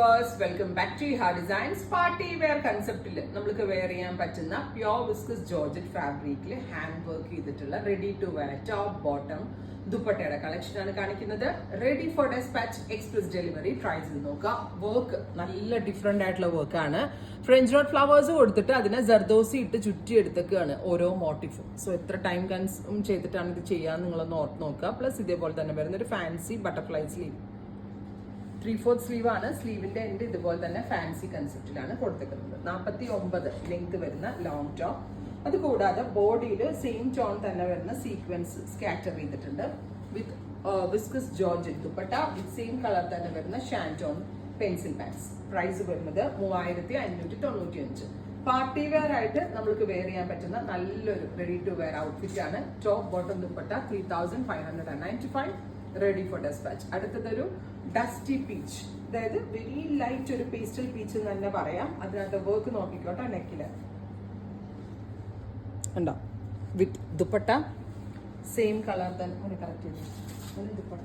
Welcome back to Ha Designs. Party wear കൺസെപ്റ്റിൽ നമുക്ക് wear ചെയ്യാൻ പറ്റുന്ന പ്യോർ വിസ്കസ് ജോർജറ്റ് ഫാബ്രിക്കിൽ ഹാൻഡ് വർക്ക് ചെയ്തിട്ടുള്ള ready to wear top bottom ദുപ്പട്ടയുടെ കളക്ഷൻ ആണ് കാണിക്കുന്നത്. Ready for dispatch express delivery. Try ചെയ്ത് നോക്കുക. വർക്ക് നല്ല ഡിഫറെന്റ് ആയിട്ടുള്ള വർക്കാണ്. ഫ്രഞ്ച് നോട്ട് ഫ്ലവേഴ്സ് കൊടുത്തിട്ട് അതിനെ ജർദോസി ഇട്ട് ചുറ്റി എടുത്തേക്കാണ് ഓരോ മോട്ടീഫും. സോ എത്ര ടൈം കൺസ്യൂം ചെയ്തിട്ടാണ് ഇത് ചെയ്യാൻ നിങ്ങളൊന്ന് ഓർത്ത് നോക്കുക. പ്ലസ് ഇതേപോലെ തന്നെ വരുന്ന ഒരു ഫാൻസി ബട്ടർഫ്ലൈ സ്ലീവ്, 3/4 സ്ലീവ് ആണ്. സ്ലീവിന്റെ എൻഡ് ഇതുപോലെ തന്നെ ഫാൻസി കൺസെപ്റ്റിലാണ് കൊടുത്തിരിക്കുന്നത്. 49 ലെങ്ത് വരുന്ന ലോങ് ടോപ്പ്. അത് കൂടാതെ ബോഡിയിൽ സെയിം ടോൺ തന്നെ വരുന്ന സീക്വൻസ് സ്കാറ്റർ ചെയ്തിട്ടുണ്ട്. With viscose georgette dupatta with same colour തന്നെ വരുന്ന ഷാൻറ്റോൺ പെൻസിൽ പാൻസ്. പ്രൈസ് വരുന്നത് 3595. പാർട്ടി വെയർ ആയിട്ട് നമുക്ക് വെയർ ചെയ്യാൻ പറ്റുന്ന നല്ലൊരു റെഡി ടു വെയർ ഔട്ട്ഫിറ്റ് ആണ്. Top bottom dupatta 3595. Ready for dispatch. അടുത്തതൊരു ഡസ്റ്റി പീച്ച്, അതായത് വെരി ലൈറ്റ് ഒരു പേസ്റ്റൽ പീച്ച് എന്ന് തന്നെ പറയാം. അതിനകത്ത് വർക്ക് നോക്കിക്കോട്ടെ. നെക്കില് ഉണ്ടോ വിത്ത് ദുപ്പട്ട സെയിം കളർ തന്നെ കറക്റ്റ് ചെയ്തു. ദുപ്പട്ട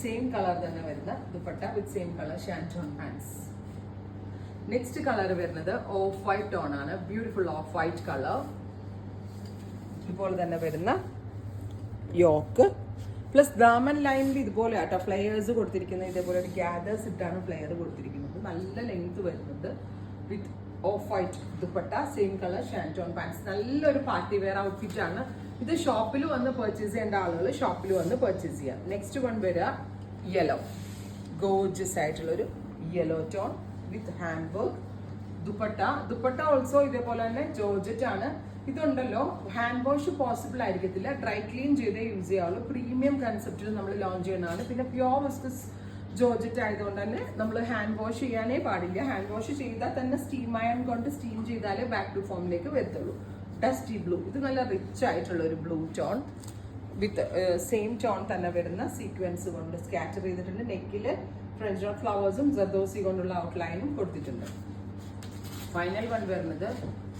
സെയിം കളർ തന്നെ വരുന്ന dupatta with same colour shantoon pants. Next colour വരുന്നത് ഓഫ് വൈറ്റ് ടോൺ ആണ്. Beautiful off white colour. ഇതുപോലെ തന്നെ വരുന്ന യോക്ക് പ്ലസ് ദാമൻ ലൈനിൽ ഇതുപോലെ ആട്ടോ ഫ്ലെയേഴ്സ് കൊടുത്തിരിക്കുന്നത്. ഇതേപോലെ ഒരു ഗ്യാദേഴ്സ് ഇട്ടാണ് ഫ്ലെയർ കൊടുത്തിരിക്കുന്നത്. നല്ല ലെങ്ത് വരുന്നുണ്ട്. With off white dupatta same colour shantoon pants. നല്ലൊരു പാർട്ടി വെയർ ഔട്ട്ഫിറ്റ് ആണ്. ഇത് ഷോപ്പിൽ വന്ന് പർച്ചേസ് ചെയ്യേണ്ട ആളുകൾ ഷോപ്പിൽ വന്ന് പർച്ചേസ് ചെയ്യാം. നെക്സ്റ്റ് വൺ വരിക യെല്ലോ, ഗോർജിയസ് ആയിട്ടുള്ളൊരു യെല്ലോ ടോൺ വിത്ത് ഹാൻഡ് വർക്ക് ദുപ്പട്ട ഓൾസോ ഇതേപോലെ തന്നെ ജോർജറ്റ് ആണ്. ഇതുണ്ടല്ലോ ഹാൻഡ് വാഷ് പോസിബിൾ ആയിരിക്കത്തില്ല, ഡ്രൈ ക്ലീൻ ചെയ്തേ യൂസ് ചെയ്യാവുള്ളൂ. പ്രീമിയം കൺസെപ്റ്റിൽ നമ്മൾ ലോഞ്ച് ചെയ്യുന്നതാണ്. പിന്നെ പ്യോർ വിസ്കസ് ജോർജറ്റ് ആയതുകൊണ്ട് തന്നെ നമ്മൾ ഹാൻഡ് വാഷ് ചെയ്യാനേ പാടില്ല. ഹാൻഡ് വാഷ് ചെയ്താൽ തന്നെ സ്റ്റീം അയൺ കൊണ്ട് സ്റ്റീം ചെയ്താലേ ബാക്ക് ടു ഫോമിലേക്ക് വരത്തുള്ളൂ. ഡസ്റ്റി ബ്ലൂ, ഇത് നല്ല റിച്ച് ആയിട്ടുള്ള ഒരു blue tone with same tone തന്നെ വരുന്ന സീക്വൻസ് കൊണ്ട് സ്കാറ്റർ ചെയ്തിട്ടുണ്ട്. നെക്കില് ഫ്രഞ്ച് നോട്ട് ഫ്ലവേഴ്സും ജർദോസി കൊണ്ടുള്ള ഔട്ട്ലൈനും കൊടുത്തിട്ടുണ്ട്. ഫൈനൽ വൺ വരുന്നത്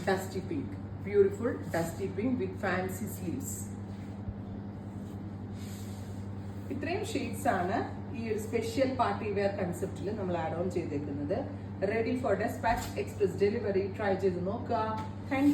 dusty pink, beautiful dusty pink with fancy sleeves. ഇത്രയും ഷെയ്ഡ്സ് ആണ് ഈ ഒരു സ്പെഷ്യൽ പാർട്ടി വെയർ കൺസെപ്റ്റിൽ നമ്മൾ ആഡ് ഓൺ ചെയ്തേക്കുന്നത്. Ready for dispatch express delivery. Try ചെയ്ത് നോക്കുക. താങ്ക്